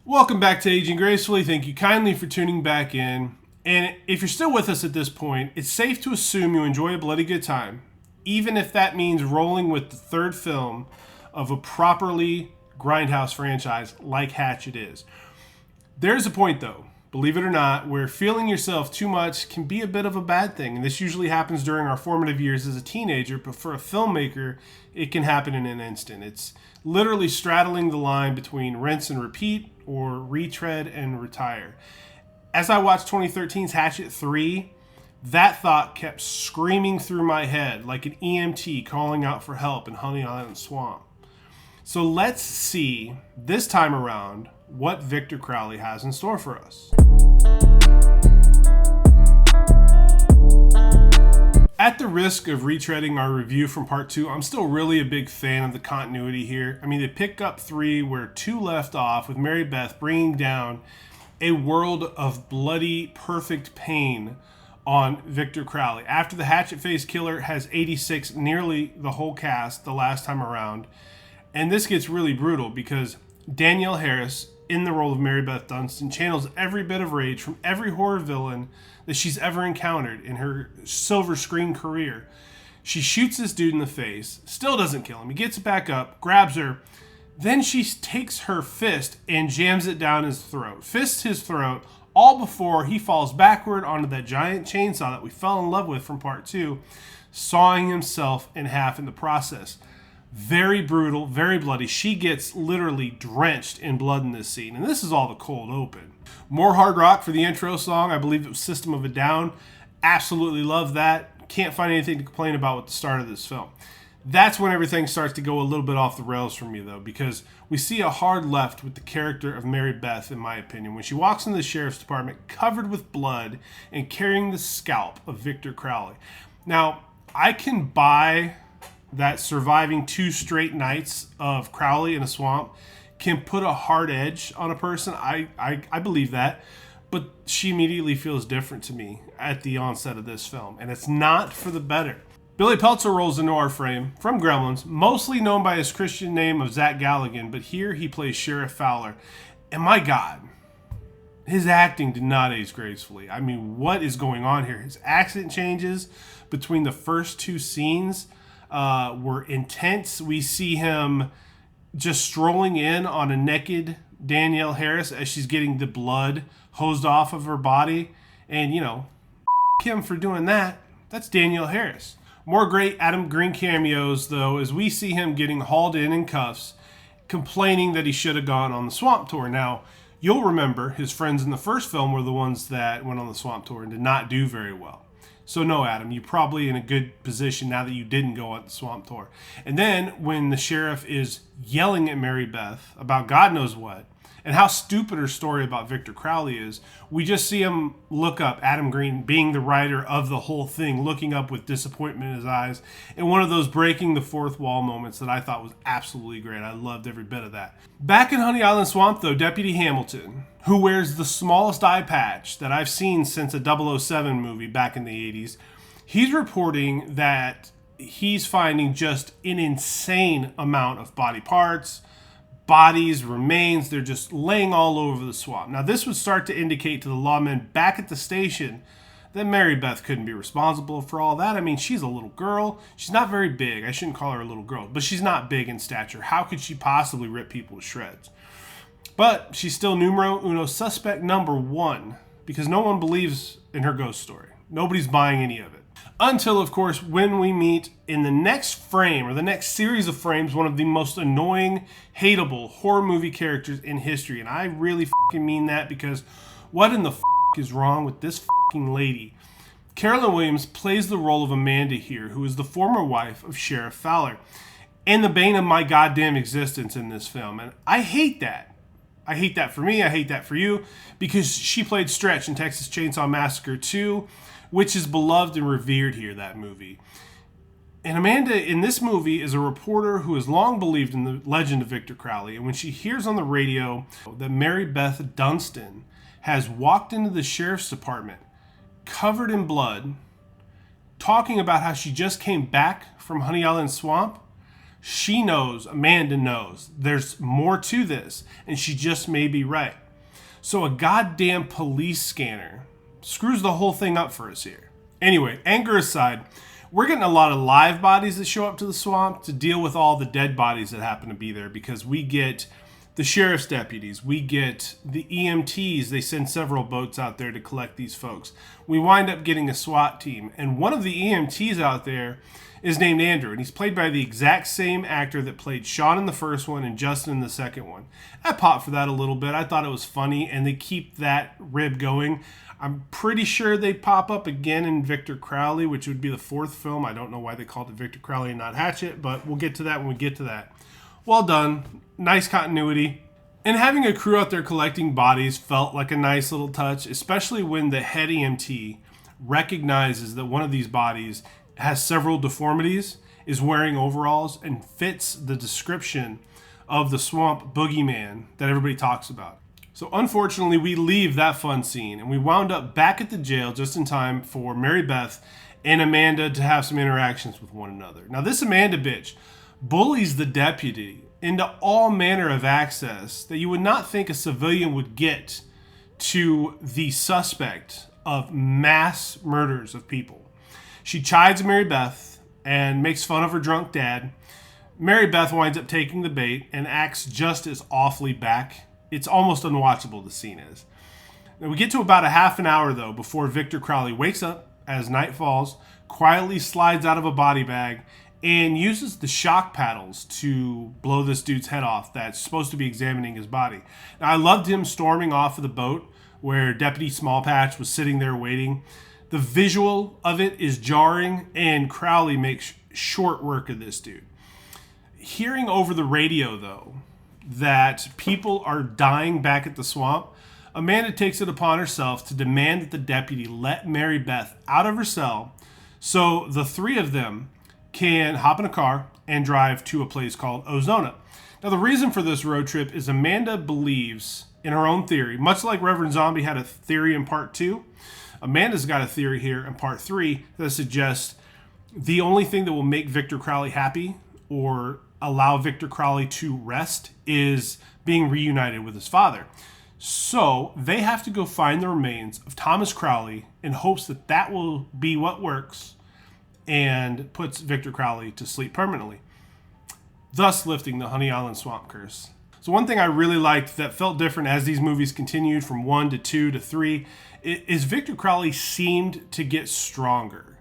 Welcome back to Aging Gracefully. Thank you kindly for tuning back in. And if you're still with us at this point, it's safe to assume you enjoy a bloody good time, even if that means rolling with the third film of a properly grindhouse franchise like Hatchet is. There's a point, though, believe it or not, where feeling yourself too much can be a bit of a bad thing. And this usually happens during our formative years as a teenager, but for a filmmaker, it can happen in an instant. It's literally straddling the line between rinse and repeat or retread and retire. As I watched 2013's Hatchet III, that thought kept screaming through my head like an EMT calling out for help in Honey Island Swamp. So let's see, this time around, what Victor Crowley has in store for us. At the risk of retreading our review from part 2, I'm still really a big fan of the continuity here. I mean, they pick up 3 where 2 left off, with Mary Beth bringing down a world of bloody, perfect pain on Victor Crowley. After the hatchet-faced killer has 86 nearly the whole cast the last time around. And this gets really brutal because Danielle Harris, in the role of Mary Beth Dunstan, channels every bit of rage from every horror villain that she's ever encountered in her silver screen career. She shoots this dude in the face, still doesn't kill him. He gets back up, grabs her, then she takes her fist and jams it down his throat. Fists his throat, all before he falls backward onto that giant chainsaw that we fell in love with from part 2, sawing himself in half in the process. Very brutal, very bloody. She gets literally drenched in blood in this scene. And this is all the cold open. More hard rock for the intro song. I believe it was System of a Down. Absolutely love that. Can't find anything to complain about with the start of this film. That's when everything starts to go a little bit off the rails for me, though, because we see a hard left with the character of Mary Beth, in my opinion, when she walks into the sheriff's department covered with blood and carrying the scalp of Victor Crowley. Now, I can buy that surviving 2 straight nights of Crowley in a swamp can put a hard edge on a person. I believe that. But she immediately feels different to me at the onset of this film. And it's not for the better. Billy Peltzer rolls into our frame from Gremlins, mostly known by his Christian name of Zach Galligan, but here he plays Sheriff Fowler. And my God, his acting did not age gracefully. I mean, what is going on here? His accent changes between the first 2 scenes were intense. We see him just strolling in on a naked Danielle Harris as she's getting the blood hosed off of her body. And, you know, him for doing that. That's Danielle Harris. More great Adam Green cameos, though, as we see him getting hauled in cuffs, complaining that he should have gone on the swamp tour. Now, you'll remember his friends in the first film were the ones that went on the swamp tour and did not do very well. So no, Adam, you're probably in a good position now that you didn't go on the swamp tour. And then when the sheriff is yelling at Mary Beth about God knows what, and how stupid her story about Victor Crowley is, we just see him look up, Adam Green being the writer of the whole thing, looking up with disappointment in his eyes, and one of those breaking the fourth wall moments that I thought was absolutely great. I loved every bit of that. Back in Honey Island Swamp, though, Deputy Hamilton, who wears the smallest eye patch that I've seen since a 007 movie back in the 80s, he's reporting that he's finding just an insane amount of body parts, bodies, remains. They're just laying all over the swamp. Now, this would start to indicate to the lawmen back at the station that Mary Beth couldn't be responsible for all that. I mean, she's a little girl. She's not very big. I shouldn't call her a little girl, but she's not big in stature. How could she possibly rip people to shreds? But she's still numero uno suspect number 1 because no one believes in her ghost story. Nobody's buying any of it. Until, of course, when we meet in the next frame, or the next series of frames, one of the most annoying, hateable horror movie characters in history. And I really fucking mean that, because what in the is wrong with this fucking lady? Carolyn Williams plays the role of Amanda here, who is the former wife of Sheriff Fowler, and the bane of my goddamn existence in this film. And I hate that. I hate that for me. I hate that for you, because she played Stretch in Texas Chainsaw Massacre 2, which is beloved and revered here, that movie. And Amanda in this movie is a reporter who has long believed in the legend of Victor Crowley. And when she hears on the radio that Mary Beth Dunstan has walked into the sheriff's department covered in blood, talking about how she just came back from Honey Island Swamp, She knows, Amanda knows, there's more to this, and she just may be right. So a goddamn police scanner screws the whole thing up for us here. Anyway, anger aside, we're getting a lot of live bodies that show up to the swamp to deal with all the dead bodies that happen to be there, because we get the sheriff's deputies, we get the EMTs. They send several boats out there to collect these folks. We wind up getting a SWAT team, and one of the EMTs out there is named Andrew, and he's played by the exact same actor that played Sean in the first one and Justin in the second one. I popped for that a little bit. I thought it was funny, and they keep that rib going. I'm pretty sure they pop up again in Victor Crowley, which would be the fourth film. I don't know why they called it Victor Crowley and not Hatchet, but we'll get to that when we get to that. Well done. Nice continuity. And having a crew out there collecting bodies felt like a nice little touch, especially when the head EMT recognizes that one of these bodies has several deformities, is wearing overalls, and fits the description of the swamp boogeyman that everybody talks about. So unfortunately, we leave that fun scene, and we wound up back at the jail just in time for Mary Beth and Amanda to have some interactions with one another. Now, this Amanda bitch bullies the deputy into all manner of access that you would not think a civilian would get to the suspect of mass murders of people. She chides Mary Beth and makes fun of her drunk dad. Mary Beth winds up taking the bait and acts just as awfully back. It's almost unwatchable, the scene is. Now, we get to about a half an hour, though, before Victor Crowley wakes up as night falls, quietly slides out of a body bag, and uses the shock paddles to blow this dude's head off that's supposed to be examining his body. Now, I loved him storming off of the boat where Deputy Smallpatch was sitting there waiting. The visual of it is jarring, and Crowley makes short work of this dude. Hearing over the radio, though, that people are dying back at the swamp, Amanda takes it upon herself to demand that the deputy let Mary Beth out of her cell so the three of them can hop in a car and drive to a place called Ozona. Now, the reason for this road trip is Amanda believes in her own theory, much like Reverend Zombie had a theory in part 2. Amanda's got a theory here in part 3 that suggests the only thing that will make Victor Crowley happy or allow Victor Crowley to rest is being reunited with his father. So they have to go find the remains of Thomas Crowley in hopes that that will be what works and puts Victor Crowley to sleep permanently, thus lifting the Honey Island Swamp curse. So one thing I really liked that felt different as these movies continued from 1 to 2 to 3 is Victor Crowley seemed to get stronger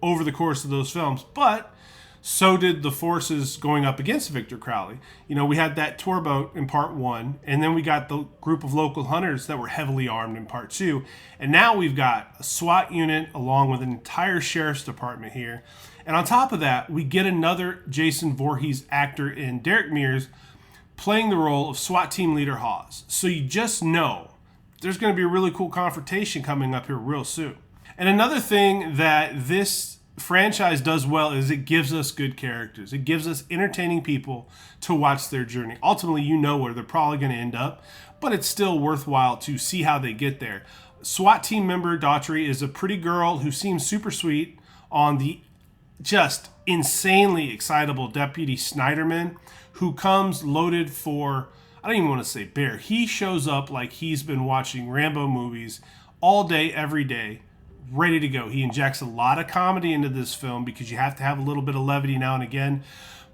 over the course of those films, but so did the forces going up against Victor Crowley. You know, we had that tour boat in part 1, and then we got the group of local hunters that were heavily armed in part 2. And now we've got a SWAT unit along with an entire sheriff's department here. And on top of that, we get another Jason Voorhees actor in Derek Mears playing the role of SWAT team leader Hawes. So you just know there's going to be a really cool confrontation coming up here real soon. And another thing that this franchise does well is it gives us good characters. It gives us entertaining people to watch their journey. Ultimately, you know where they're probably going to end up, but it's still worthwhile to see how they get there. SWAT team member Daughtry is a pretty girl who seems super sweet on the just insanely excitable Deputy Snyderman, who comes loaded for, I don't even want to say bear. He shows up like he's been watching Rambo movies all day, every day, ready to go. He injects a lot of comedy into this film because you have to have a little bit of levity now and again.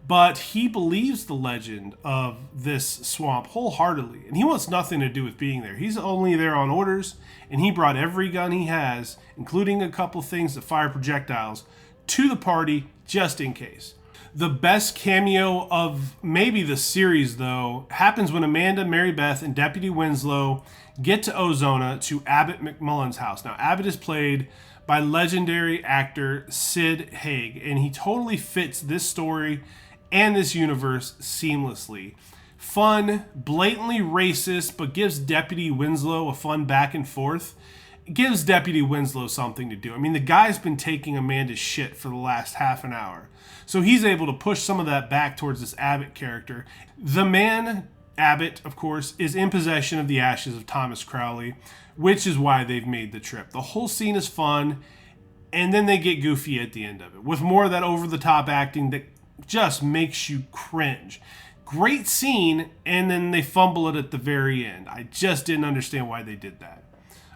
But he believes the legend of this swamp wholeheartedly, and he wants nothing to do with being there. He's only there on orders, and he brought every gun he has, including a couple things that fire projectiles, to the party just in case. The best cameo of maybe the series, though, happens when Amanda, Mary Beth, and Deputy Winslow get to Ozona to Abbott McMullen's house. Now, Abbott is played by legendary actor Sid Haig, and he totally fits this story and this universe seamlessly. Fun, blatantly racist, but gives Deputy Winslow a fun back and forth. It gives Deputy Winslow something to do. I mean, the guy's been taking Amanda's shit for the last half an hour. So he's able to push some of that back towards this Abbott character. The man, Abbott, of course, is in possession of the ashes of Thomas Crowley, which is why they've made the trip. The whole scene is fun, and then they get goofy at the end of it, with more of that over-the-top acting that just makes you cringe. Great scene, and then they fumble it at the very end. I just didn't understand why they did that.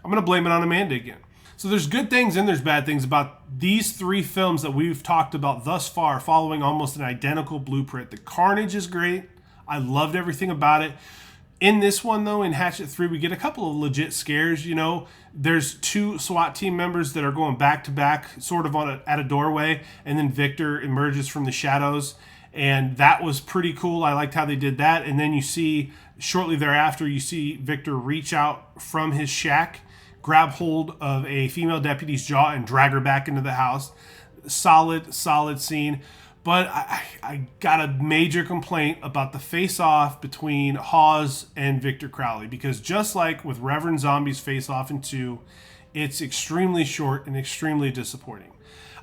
I'm going to blame it on Amanda again. So there's good things and there's bad things about these three films that we've talked about thus far, following almost an identical blueprint. The carnage is great. I loved everything about it. In this one, though, in Hatchet 3, we get a couple of legit scares. You know, there's two SWAT team members that are going back to back, sort of at a doorway, and then Victor emerges from the shadows. And that was pretty cool. I liked how they did that. And then you see, shortly thereafter, you see Victor reach out from his shack, grab hold of a female deputy's jaw, and drag her back into the house. Solid scene. But I got a major complaint about the face-off between Hawes and Victor Crowley, because just like with Reverend Zombie's face-off in 2, it's extremely short and extremely disappointing.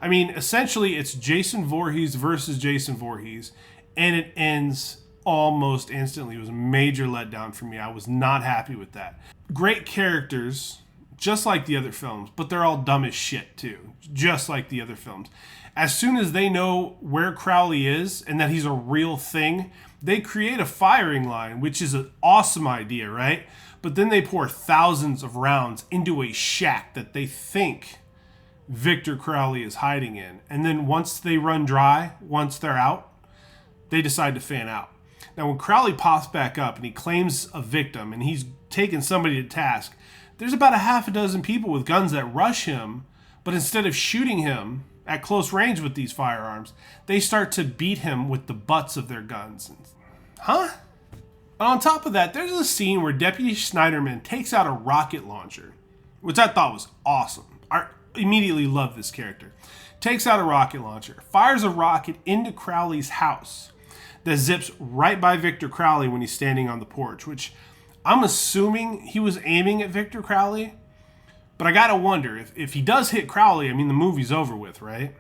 I mean, essentially, it's Jason Voorhees versus Jason Voorhees, and it ends almost instantly. It was a major letdown for me. I was not happy with that. Great characters, just like the other films, but they're all dumb as shit, too, just like the other films. As soon as they know where Crowley is and that he's a real thing, they create a firing line, which is an awesome idea, right? But then they pour thousands of rounds into a shack that they think Victor Crowley is hiding in. And then once they run dry, once they're out, they decide to fan out. Now, when Crowley pops back up and he claims a victim and he's taking somebody to task, there's about a half a dozen people with guns that rush him, but instead of shooting him at close range with these firearms, they start to beat him with the butts of their guns. Huh? And on top of that, there's a scene where Deputy Schneiderman takes out a rocket launcher, which I thought was awesome. I immediately loved this character. Takes out a rocket launcher, fires a rocket into Crowley's house that zips right by Victor Crowley when he's standing on the porch, which I'm assuming he was aiming at Victor Crowley. But I gotta wonder, if he does hit Crowley, I mean, the movie's over with, right?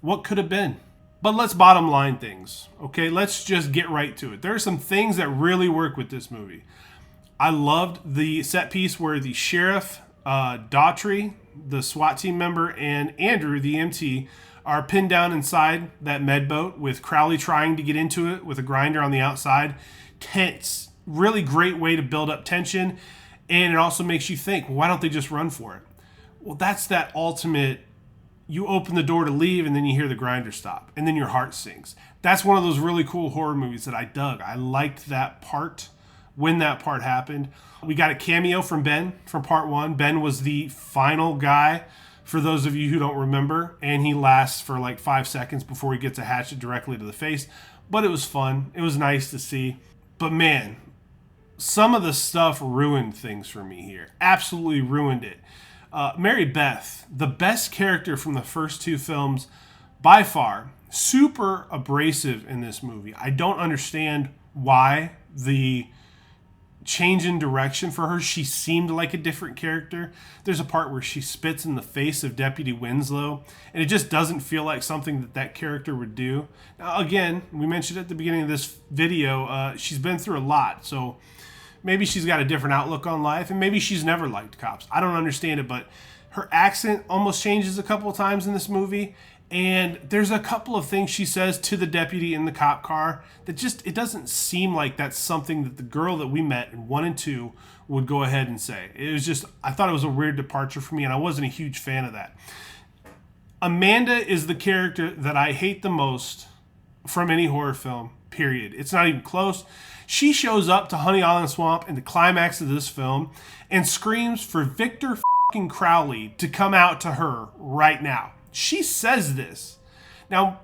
What could have been? But let's bottom line things, okay? Let's just get right to it. There are some things that really work with this movie. I loved the set piece where the sheriff, Daughtry, the SWAT team member, and Andrew, the EMT, are pinned down inside that med boat with Crowley trying to get into it with a grinder on the outside. Tense. Really great way to build up tension. And it also makes you think, why don't they just run for it? Well, that's that ultimate, you open the door to leave and then you hear the grinder stop and then your heart sinks. That's one of those really cool horror movies that I dug. I liked that part when that part happened. We got a cameo from Ben from part 1. Ben was the final guy, for those of you who don't remember, and he lasts for like 5 seconds before he gets a hatchet directly to the face. But it was fun. It was nice to see. But man, some of the stuff ruined things for me here. Absolutely ruined it. Mary Beth, the best character from the first 2 films, by far, super abrasive in this movie. I don't understand why the change in direction for her. She seemed like a different character. There's a part where she spits in the face of Deputy Winslow, and it just doesn't feel like something that character would do. Now, again, we mentioned at the beginning of this video, she's been through a lot, so maybe she's got a different outlook on life, and maybe she's never liked cops. I don't understand it, but her accent almost changes a couple of times in this movie, and there's a couple of things she says to the deputy in the cop car that just, it doesn't seem like that's something that the girl that we met in 1 and 2 would go ahead and say. It was just, I thought it was a weird departure for me, and I wasn't a huge fan of that. Amanda is the character that I hate the most from any horror film, period. It's not even close. She shows up to Honey Island Swamp in the climax of this film and screams for Victor fucking Crowley to come out to her right now. She says this. Now,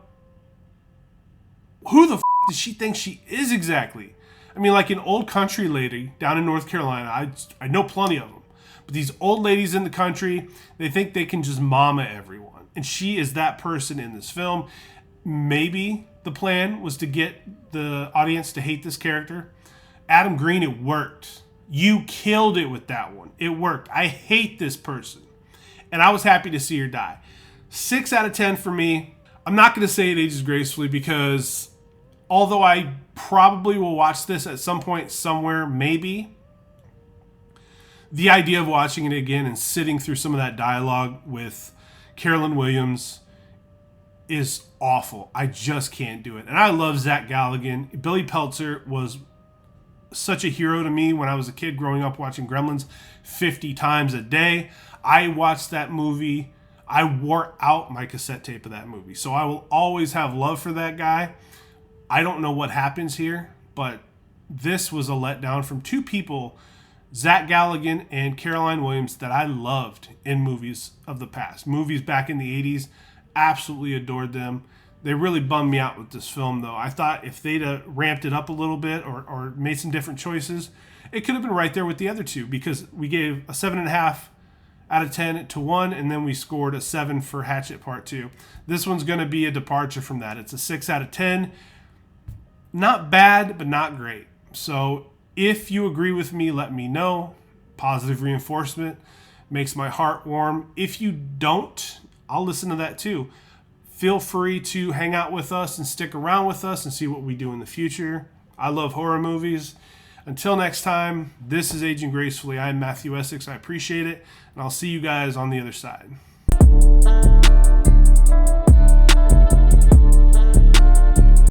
who the does she think she is exactly? I mean, like an old country lady down in North Carolina. I know plenty of them. But these old ladies in the country, they think they can just mama everyone. And she is that person in this film. Maybe the plan was to get the audience to hate this character. Adam Green, it worked. You killed it with that one. It worked. I hate this person. And I was happy to see her die. 6 out of 10 for me. I'm not going to say it ages gracefully because although I probably will watch this at some point somewhere, maybe, the idea of watching it again and sitting through some of that dialogue with Carolyn Williams is awful. I just can't do it. And I love Zach Galligan. Billy Peltzer was such a hero to me when I was a kid growing up watching Gremlins 50 times a day. I watched that movie. I wore out my cassette tape of that movie. So I will always have love for that guy. I don't know what happens here, but this was a letdown from two people, Zach Galligan and Caroline Williams, that I loved in movies of the past. Movies back in the 80s, absolutely adored them. They really bummed me out with this film, though. I thought if they'd ramped it up a little bit or made some different choices, it could have been right there with the other two, because we gave a 7.5 out of 10 to one, and then we scored a 7 for Hatchet Part 2. This one's going to be a departure from that. It's a 6 out of 10. Not bad, but not great. So if you agree with me, let me know. Positive reinforcement makes my heart warm. If you don't, I'll listen to that too. Feel free to hang out with us and stick around with us and see what we do in the future. I love horror movies. Until next time, this is Aging Gracefully. I'm Matthew Essex. I appreciate it, and I'll see you guys on the other side.